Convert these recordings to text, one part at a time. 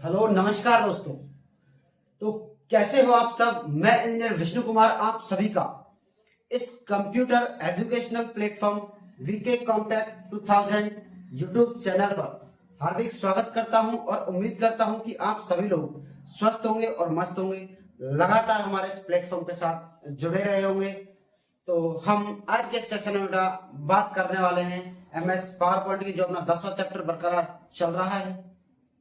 Hello नमस्कार दोस्तों। तो कैसे हो आप सब। मैं इंजीनियर विष्णु कुमार आप सभी का इस computer educational platform VK Compact 2000 YouTube channel पर हार्दिक स्वागत करता हूं और उम्मीद करता हूं कि आप सभी लोग स्वस्थ होंगे और मस्त होंगे, लगातार हमारे इस प्लेटफॉर्म के साथ जुड़े रहे होंगे। तो हम आज के सेशन में बात करने वाले हैं एमएस पावर पॉइंट की, जो अपना 10वां चैप्टर बरकरार चल रहा है।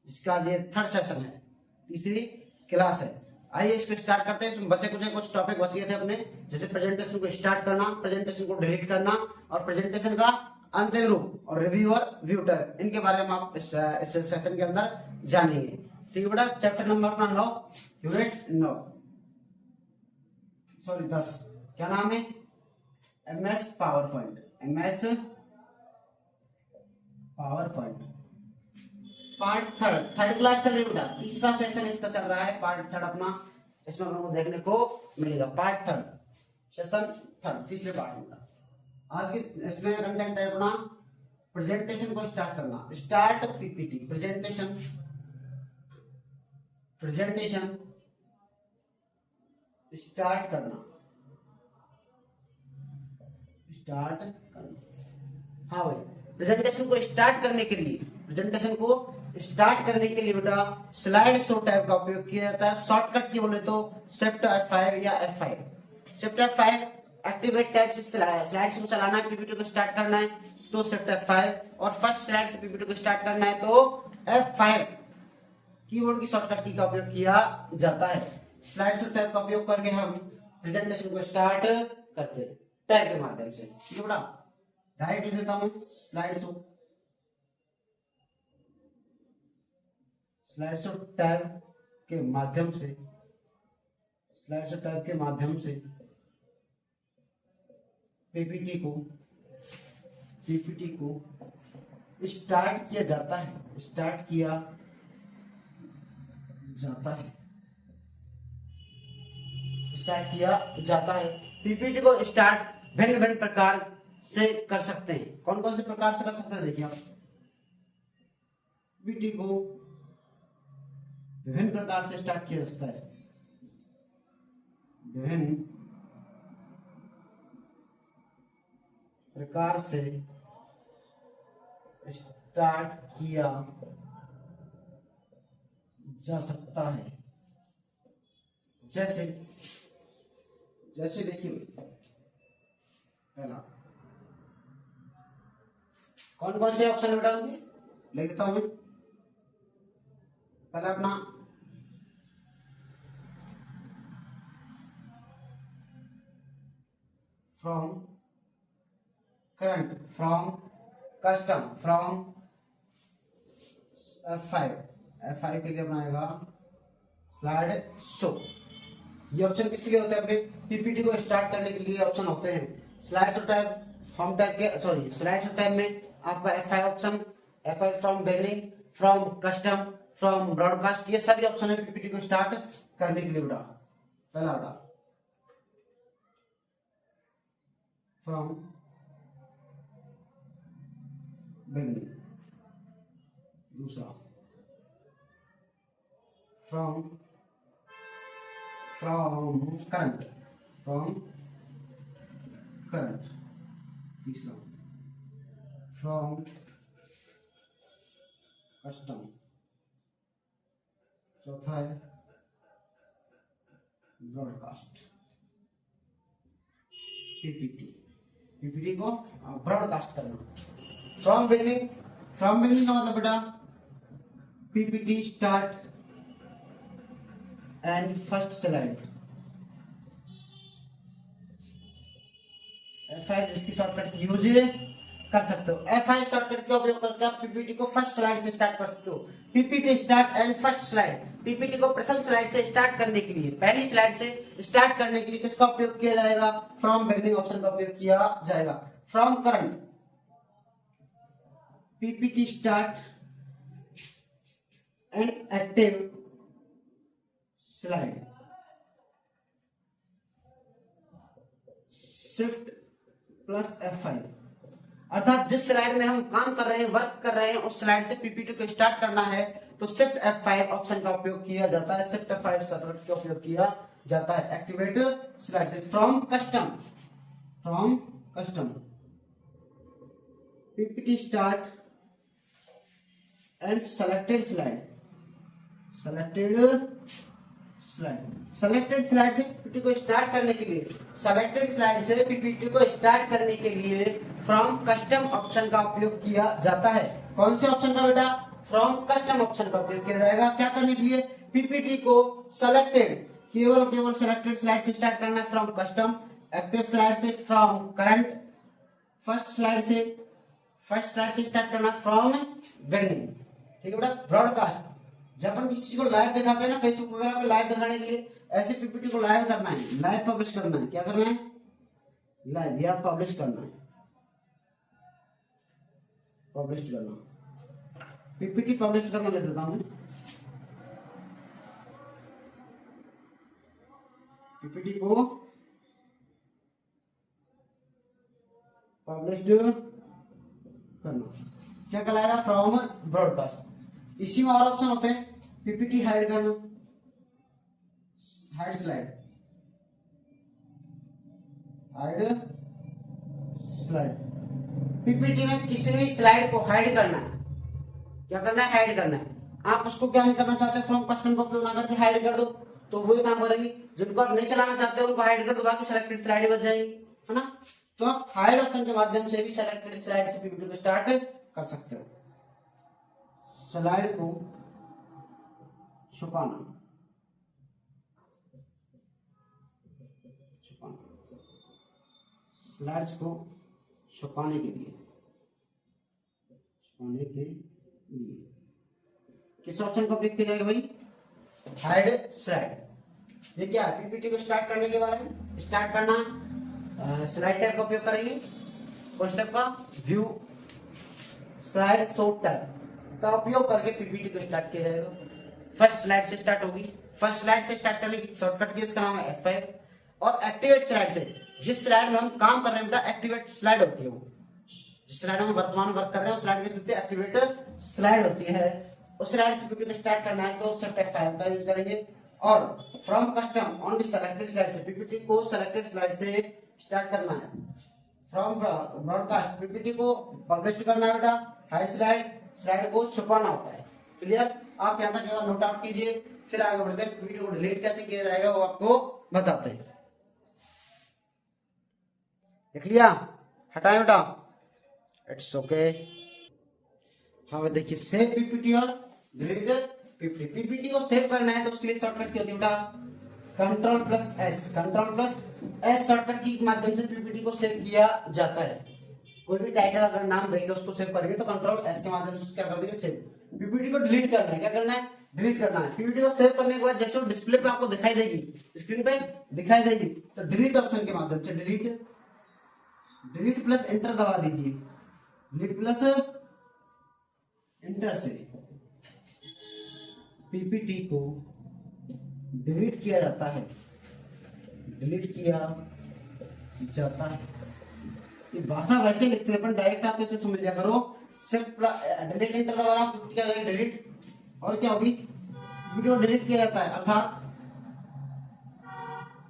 इसका ये थर्ड सेशन है, तीसरी क्लास है। आइए इसको स्टार्ट करते हैं। इसमें बचे कुछ टॉपिक बच गए थे अपने, जैसे प्रेजेंटेशन को स्टार्ट करना, प्रेजेंटेशन को डिलीट करना और प्रेजेंटेशन का अंतिम रूप और रिव्यू और व्यू टैब, इनके बारे में आप इस सेशन के अंदर जानेंगे। ठीक है बेटा, चैप्टर नंबर अपना 9, यूनिट 9 सॉरी 10। क्या नाम है? MS power point. MS power point part third class चल रही है बेटा, तीसरा सेशन इसका चल रहा है, पार्ट थर्ड अपना। इसमें हम लोग को देखने को मिलेगा पार्ट थर्ड, सेशन थर्ड, तीसरे पार्ट में। आज के इसमें कंटेंट है अपना प्रेजेंटेशन को स्टार्ट करना। Start PPT presentation. Presentation start करना। स्टार्ट करना। हाँ भाई, प्रेजेंटेशन को स्टार्ट करने के लिए बेटा स्लाइड शो टैब का उपयोग किया जाता है। शॉर्टकट की बोले तो शिफ्ट F5 या F5। Shift F5 activate tab से स्लाइड्स को चलाना है, पीपीटी को स्टार्ट करना है तो शिफ्ट F5, और फर्स्ट स्लाइड से पीपीटी को स्टार्ट करना है तो F5 कीबोर्ड की शॉर्टकट की का उपयोग किया जाता है। स्लाइड शो टैब का उपयोग करके हम प्रेजेंटेशन को स्टार्ट करते हैं टैब के माध्यम से। ठीक है बेटा, डायरेक्ट लिख देता हूं स्लाइड शो टैब के माध्यम से। स्लाइड शो टैब के माध्यम से पीपीटी को स्टार्ट किया जाता है। स्टार्ट किया जाता है। पीपीटी को स्टार्ट भिन्न भिन्न प्रकार से कर सकते हैं। कौन कौन से प्रकार से कर सकते हैं देखिए आप। पीपीटी को विभिन्न प्रकार से स्टार्ट किया जा सकता है। विभिन्न प्रकार से स्टार्ट किया जा सकता है। जैसे देखिए पहला कौन कौन से ऑप्शन बेटा होंगे लिख देता हूं मैं। पहला अपना from current, from custom, from F5 के लिए बनाएगा स्लाइड शो। ये ऑप्शन किसके लिए होते हैं? अपने पीपीटी को स्टार्ट करने के लिए ऑप्शन होते हैं। Slide show tab home tab के स्लाइड शो टैब में आपका F5 option, F5 from beginning, from custom, from broadcast, ये सभी ऑप्शन है पीपीटी को स्टार्ट करने के लिए बेटा। पहला बेटा फ्रॉम बिगिनिंग, दूसरा फ्रॉम करंट, तीसरा फ्रॉम कस्टम, चौथा है ब्रॉडकास्ट। पीपीटी को ब्रॉडकास्ट करना। फ्रॉम बिगिनिंग का मतलब बेटा PPT start and first slide. F5 जिसकी शॉर्टकट यूज कर सकते हो। F5 शॉर्टकट का उपयोग करके आप पीपीटी को फर्स्ट स्लाइड से स्टार्ट कर सकते हो। PPT start and first slide, PPT को प्रथम स्लाइड से स्टार्ट करने के लिए, पहली स्लाइड से स्टार्ट करने के लिए किसका उपयोग किया जाएगा? फ्रॉम बिगिनिंग ऑप्शन का उपयोग किया जाएगा। From current PPT start and active slide, shift plus F5, अर्थात जिस स्लाइड में हम काम कर रहे हैं, वर्क कर रहे हैं, उस स्लाइड से पीपीटी को स्टार्ट करना है तो शिफ्ट F5 ऑप्शन का उपयोग किया जाता है, शिफ्ट F5 शॉर्टकट का उपयोग किया जाता है। एक्टिवेट स्लाइड से from custom PPT start and selected slide से पीपीटी को स्टार्ट करने के लिए, सेलेक्टेड स्लाइड से पीपीटी को स्टार्ट करने के लिए फ्रॉम कस्टम ऑप्शन का उपयोग किया जाता है। कौन से ऑप्शन का बेटा? फ्रॉम कस्टम ऑप्शन का उपयोग किया जाएगा। क्या करने के लिए? पीपीटी को सेलेक्टेड, केवल सेलेक्टेड स्लाइड से स्टार्ट करना है फ्रॉम कस्टम, एक्टिव स्लाइड से फ्रॉम करंट, फर्स्ट स्लाइड से स्टार्ट करना फ्रॉम बिगनिंग। ठीक है बेटा। ब्रॉडकास्ट, जब अपन किसी चीज को लाइव दिखाते हैं ना फेसबुक वगैरह पे लाइव दिखाने के लिए, ऐसे पीपीटी को लाइव करना है, लाइव पब्लिश करना है। क्या करना है? लाइव या पब्लिश करना है, पब्लिश करना, पीपीटी पब्लिश करना ले देता हूं। पीपीटी को पब्लिश करना, क्या कहलाएगा? From broadcast. इसी में और ऑप्शन होते हैं, पीपीटी हाइड करना, हाइड स्लाइड, पीपीटी में किसी भी स्लाइड को हाइड करना है। क्या करना है? हाइड करना है। आप उसको क्या नहीं करना चाहते, फ्रॉम कस्टम का उपयोग ना करके हाइड कर दो, तो वही काम करेंगे। जिनको आप नहीं चलाना चाहते उनको हाइड कर दो, बाकी सेलेक्टेड स्लाइड बच जाएगी, है ना। तो आप हाइड ऑप्शन के माध्यम से भी सेलेक्टेड स्लाइड से पीपीटी को स्टार्ट कर सकते हो। स्लाइड को छुपाना, स्लाइड्स को छुपाने के लिए किस ऑप्शन का उपयोग किया जाएगा भाई? Hide slide. ये क्या है? पीपीटी को स्टार्ट करने के बारे में, स्टार्ट करना, स्लाइड टैब का उपयोग करेंगे। फर्स्ट स्टेप का व्यू स्लाइड शो टैब का उपयोग करके पीपीटी को स्टार्ट किया जाएगा। फर्स्ट स्लाइड से स्टार्ट होगी, फर्स्ट स्लाइड से स्टार्ट करने की शॉर्टकट की इसका नाम है F5। और एक्टिवेट स्लाइड से, जिस स्लाइड में हम काम कर रहे हैं बेटा एक्टिवेट स्लाइड होती है, वो जिस स्लाइड में वर्तमान वर्क कर रहे हैं उस स्लाइड की एक्टिवेट स्लाइड होती है। उस स्लाइड से पीपीटी को स्टार्ट करना है तो शिफ्ट F5 का यूज करेंगे। और from custom only selected slide से पीपीटी को सेलेक्टेड स्लाइड से स्टार्ट करना है। फ्रॉम ब्रॉडकास्ट पीपीटी को पब्लिश करना है बेटा, हाइड स्लाइड को छुपाना होता है। क्लियर? आप यहाँ तक नोट आउट कीजिए, फिर आगे बढ़ते हैं। पीपीटी को डिलीट कैसे किया जाएगा वो आपको बताते हैं। देख लिया? हटाए बेटा, इट्स ओके। हाँ भाई देखिए, सेव पीपीटी और डिलीट पीपीटी। पीपीटी को सेव करना है तो उसके लिए शॉर्टकट क्या होती है बेटा? Ctrl+S शॉर्टकट की माध्यम से पीपीटी को सेव किया जाता है। कोई भी टाइटल अगर नाम देके उसको सेव करेंगे तो Ctrl+S के माध्यम से क्या कर देंगे? सेव। पीपीटी को डिलीट करना है, क्या करना है? डिलीट करना है। पीपीटी को सेव करने के बाद जैसे वो डिस्प्ले पे आपको दिखाई देगी, स्क्रीन पे दिखाई देगी, तो डिलीट ऑप्शन के माध्यम से डिलीट प्लस एंटर दबा दीजिए। डिलीट प्लस एंटर से पीपीटी को डिलीट किया जाता है, ये भाषा वैसे लिखते हैं, डायरेक्ट आप इसे समझ लिया करो। सिर्फ डिलीट एंटर दबा रहा हूं, क्या करेंगे? डिलीट, और क्या होगी? वीडियो डिलीट किया जाता है,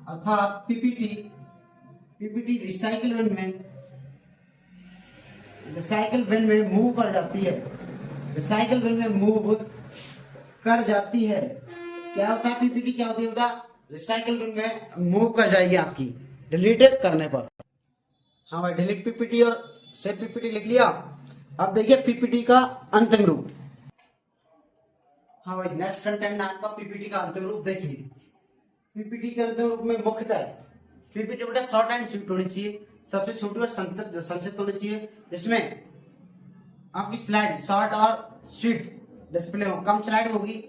अर्थात पीपीटी रिसाइकिल बिन में मूव कर जाती है, रिसाइकिल बिन में मूव कर जाती है। क्या होता है? पीपीटी क्या होती है बेटा? रिसाइकिल बिन में मूव कर जाएगी आपकी डिलीट करने पर। हाँ भाई, डिलीट पीपीटी और सेव पीपीटी लिख लिया। अब देखिए पीपीटी का अंतिम रूप। हाँ भाई, नेक्स्ट कंटेंट नाम का पीपीटी का अंतिम रूप देखिए। पीपीटी के अंतिम रूप में मुख्यतः पीपीटी बेटा शॉर्ट एंड स्वीट होनी चाहिए, सबसे छोटी और संक्षिप्त होनी चाहिए। इसमें आपकी स्लाइड शॉर्ट और स्वीट डिस्प्ले हो। कम स्लाइड होगी,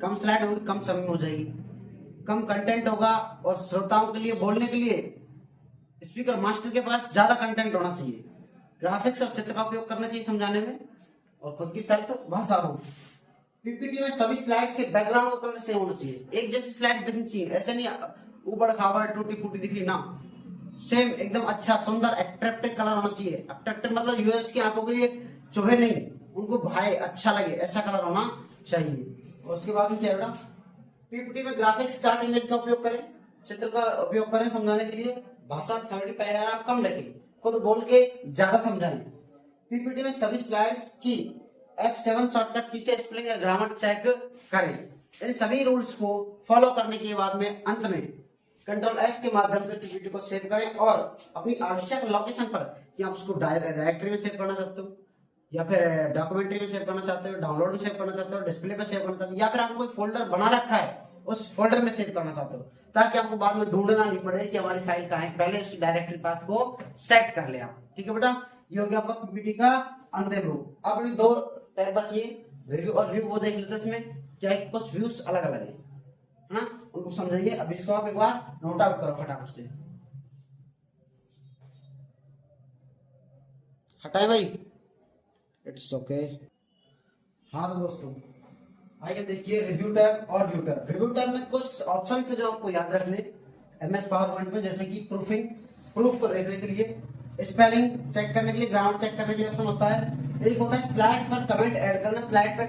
कम समय में हो जाएगी। कम कंटेंट होगा और श्रोताओं के लिए बोलने के लिए स्पीकर मास्टर के पास ज्यादा कंटेंट होना चाहिए। ग्राफिक्स और चित्र का उपयोग करना चाहिए समझाने में, और खुद की सेल्फ भाषा हो। पीपीटी में सभी स्लाइड्स के बैकग्राउंड का कलर सेम होना चाहिए, एक जैसी स्लाइड दिखनी चाहिए। ऐसे नहीं ऊबड़ खाबड़ टूटी फूटी दिख रही ना, सेम एकदम अच्छा सुंदर अट्रैक्टिव कलर होना चाहिए। अट्रैक्टिव मतलब यूएस की आंखों के लिए चुभे नहीं, उनको भाई अच्छा लगे, ऐसा कलर होना चाहिए। उसके बाद में क्या है बेटा, पीपीटी में ग्राफिक्स चार्ट इमेज का उपयोग करें, चित्र का उपयोग करें समझाने के लिए। भाषा थ्योरी पैराग्राफ कम लिखें, खुद बोल के ज्यादा समझाएं। पीपीटी में सभी स्लाइड्स की F7 शॉर्टकट की से स्पेलिंग या ग्रामर चेक करें। इन सभी रूल्स को फॉलो करने के बाद में अंत में कंट्रोल एस के माध्यम से पीपीटी को सेव करें और अपनी आवश्यक लोकेशन पर, कि आप उसको डायरेक्टरी में सेव करना चाहते हो या फिर डॉक्यूमेंट्री में सेव करना चाहते हो, डाउनलोड में सेव करना चाहते हो, डिस्प्ले पे सेव करना चाहते हो, या फिर आपको कोई फोल्डर बना रखा है उस फोल्डर में सेव करना चाहते हो, ताकि आपको बाद में ढूंढना नहीं पड़े कि हमारी फाइल कहाँ है, पहले उस डायरेक्टरी पाथ को सेट कर ले आप। ठीक है बेटा, ये हो गया आपका पीपीटी का अंतिम रूप। अब अपनी दो टैब बची है, रिव्यू और व्यू, वो देख लेते हैं। इसमें क्या है, कुछ व्यूज अलग अलग है ना, उनको समझाइए। अब इसको आप एक बार नोट आउट करो फटाफट से। हटाए भाई, इट्स ओके। हाँ तो दोस्तों आइए देखिए रिव्यू टैब और व्यू टैब। रिव्यू टैब में कुछ ऑप्शन है जो आपको याद रखने एमएस पावर पॉइंट में, जैसे कि प्रूफिंग, प्रूफ को देखने के लिए, स्पेलिंग चेक करने के लिए, ग्रामर चेक करने के लिए ऑप्शन होता है। एक होता है स्लाइड्स पर कमेंट ऐड करना, स्लाइड पर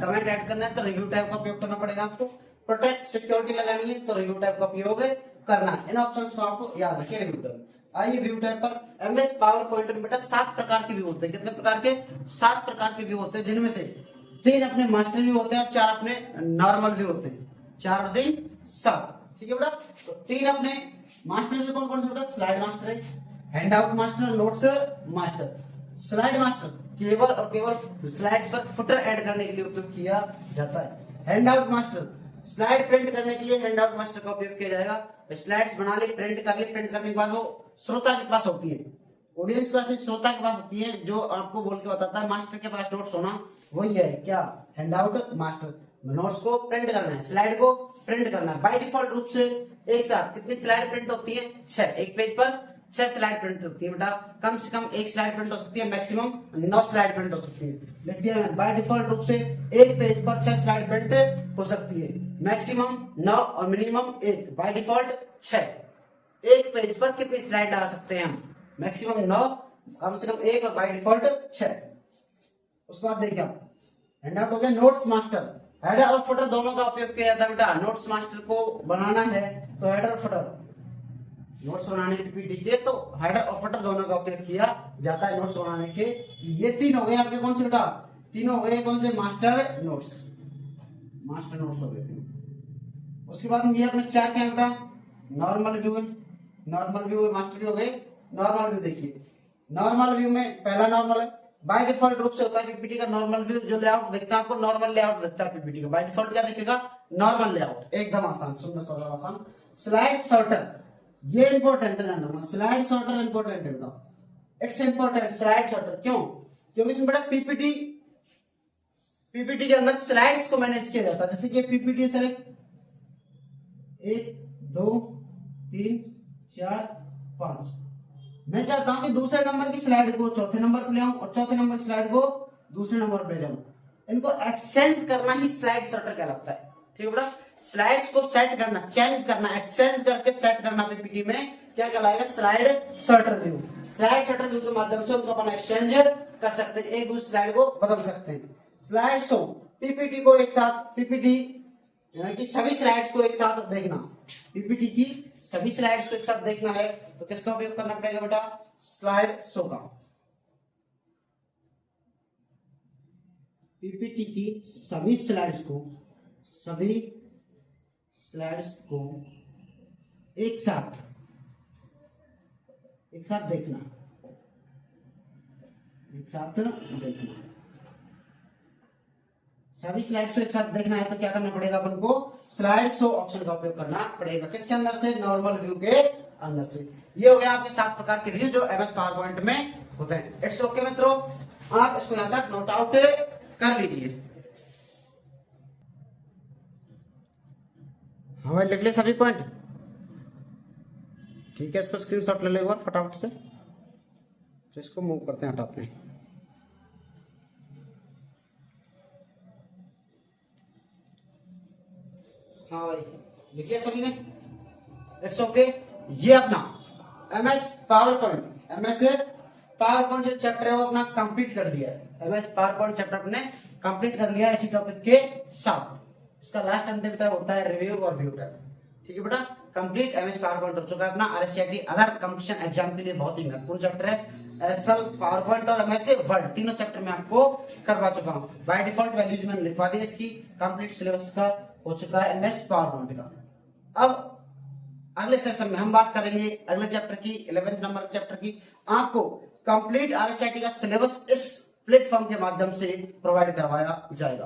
कमेंट ऐड करना है तो रिव्यू टैब का उपयोग करना पड़ेगा आपको। प्रोटेक्ट सिक्योरिटी लगानी है तो रिव्यू टैब का उपयोग करना है। इन ऑप्शंस को आपको याद रखिए रिव्यू टैब। आइए व्यू टैब पर। एमएस पावर पॉइंट में बेटा 7 प्रकार के व्यू होते हैं। कितने प्रकार के? 7 प्रकार के व्यू होते हैं, जिनमें से 3 अपने मास्टर व्यू होते हैं और 4 अपने नॉर्मल व्यू होते हैं। 4 और 3 7। ठीक है बेटा, तो 3 अपने मास्टर व्यू कौन कौन से बेटा? स्लाइड मास्टर है, hand out master, notes master. Slide master केवल और केवल स्लाइड्स पर फुटर ऐड करने के लिए उपयोग किया जाता है। Hand out master slide print करने के लिए हैंड आउट मास्टर का उपयोग किया जाएगा। स्लाइड्स बना ली, प्रिंट कर ली, प्रिंट करने के बाद वो श्रोता के पास होती है, ऑडियंस के पास नहीं, श्रोता के पास होती है, जो आपको बोल के बताता है। मास्टर के पास नोट्स होना वही है क्या? Hand out master. नोट्स को प्रिंट करना है, स्लाइड को प्रिंट करना है। बाय डिफॉल्ट रूप से एक साथ कितनी स्लाइड प्रिंट होती है? 6। एक पेज पर 6 स्लाइड प्रिंट होती है बेटा। कम से कम एक स्लाइड प्रिंट हो सकती है, मैक्सिमम 9 स्लाइड प्रिंट हो सकती है। लिख दिया है, बाय डिफॉल्ट रूप से एक पेज पर 6 स्लाइड प्रिंट हो सकती है, मैक्सिमम 9 और मिनिमम 1। By default 6। एक पेज पर कितनी स्लाइड लगा सकते हैं हम? मैक्सिमम 9, कम से कम 1 और बाय डिफॉल्ट 6। उसके बाद देखिए हैंड आउट हो गया। नोट्स मास्टर हेडर और फुटर दोनों का उपयोग किया जाता है बेटा। नोट्स मास्टर को बनाना है तो हेडर फुटर, नोट्स बनाने की पीपीटी के तो हेडर और फुटर दोनों का उपयोग किया जाता है नोट्स बनाने के। ये 3 हो गए आपके कौन से बेटा? तीनों हो गए कौन से? मास्टर नोट्स, मास्टर नोट्स हो गए थे। उसके बाद ये अपने 4 क्या है बेटा? नॉर्मल व्यू है, नॉर्मल व्यू है, मास्टर व्यू हो गए। नॉर्मल व्यू देखिए, नॉर्मल व्यू में पहला नॉर्मल है, बाय डिफॉल्ट रूप से होता है पीपीटी का नॉर्मल व्यू। जो लेआउट देखता है आपको नॉर्मल लेआउट दिखता है पीपीटी का। बाय डिफॉल्ट क्या दिखेगा? नॉर्मल लेआउट, एकदम आसान, सुनना सरल आसान। स्लाइड सॉर्टर, ये इंपॉर्टेंट है जानना। स्लाइड सॉर्टर इंपॉर्टेंट है बेटा, इट्स इंपॉर्टेंट। स्लाइड सॉर्टर क्यों? क्योंकि इसमें बेटा पीपीटी के अंदर स्लाइड्स को मैनेज किया जाता है। जैसे कि पीपीटी सर 1 2 3 4 5, मैं चाहता हूं कि दूसरे नंबर की स्लाइड को चौथे नंबर पर ले आऊं और चौथे नंबर की स्लाइड को दूसरे नंबर पर ले जाऊं। इनको एक्सचेंज करना ही स्लाइड सॉर्टर कहलाता है। ठीक है बेटा, स्लाइड्स को सेट करना, चेंज करना, एक्सचेंज करके सेट करना पीपीटी में क्या कहलाएगा? Slide sorter view. Slide sorter view के माध्यम से उनको अपन एक्सचेंज कर सकते हैं, एक दूसरी स्लाइड को बदल सकते हैं। स्लाइड शो, पीपीटी को एक साथ, पीपीटी यानी कि सभी स्लाइड्स को एक साथ देखना, पीपीटी की सभी स्लाइड्स को एक साथ देखना है तो किसका उपयोग करना पड़ेगा बेटा? स्लाइड शो का। पीपीटी की सभी स्लाइड्स को एक साथ देखना, सभी स्लाइड्स को एक साथ देखना है तो क्या करना पड़ेगा अपन को? स्लाइड शो ऑप्शन का उपयोग करना पड़ेगा। किसके अंदर से? नॉर्मल व्यू के अंदर से। ये हो गया आपके 7 प्रकार के व्यू जो एमएस पावर पॉइंट में होते हैं। इट्स ओके मित्रों, आप इसको यहां तक नोट आउट कर लीजिए। हाँ भाई लिख ले सभी पॉइंट। ठीक है, इसको स्क्रीनशॉट ले लो एक बार फटाफट से, फिर इसको मूव करते हैं, हटाते हैं। हाँ भाई लिख लिया सभी ने? It's okay. ये अपना एमएस पावर पॉइंट जो चैप्टर है वो अपना कंप्लीट कर दिया है। एमएस पावर पॉइंट चैप्टर अपने कंप्लीट कर लिया इसी टॉपिक के साथ। इसका लास्ट अंतिम टाइप होता है रिव्यू और व्यू टाइप। ठीक है बेटा, कंप्लीट एमएस पावर पॉइंट हो चुका है अपना। आरएससीआईटी अदर कंपटीशन एग्जाम के लिए बहुत ही महत्वपूर्ण चैप्टर है। एक्सेल, पावर पॉइंट और एमएस वर्ड तीनों चैप्टर में आपको करवा चुका हूं। बाय डिफॉल्ट वैल्यूज मैंने लिखवा दी इसकी। कंप्लीट सिलेबस का हो चुका है एमएस पावर पॉइंट का। अब अगले सेशन में हम बात करेंगे अगले चैप्टर की, 11th नंबर चैप्टर की। आपको कंप्लीट आरएससीआईटी का सिलेबस इस प्लेटफॉर्म के माध्यम से प्रोवाइड करवाया जाएगा।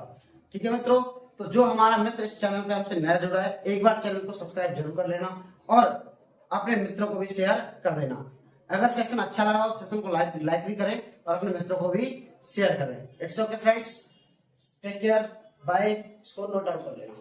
ठीक है मित्रों, तो जो हमारा मित्र इस चैनल पे हमसे नया जुड़ा है, एक बार चैनल को सब्सक्राइब जरूर कर लेना और अपने मित्रों को भी शेयर कर देना। अगर सेशन अच्छा लगा हो सेशन को लाइक भी करें और अपने मित्रों को भी शेयर करें। It's okay friends, take care, bye. इसको नोट आउट कर लेना।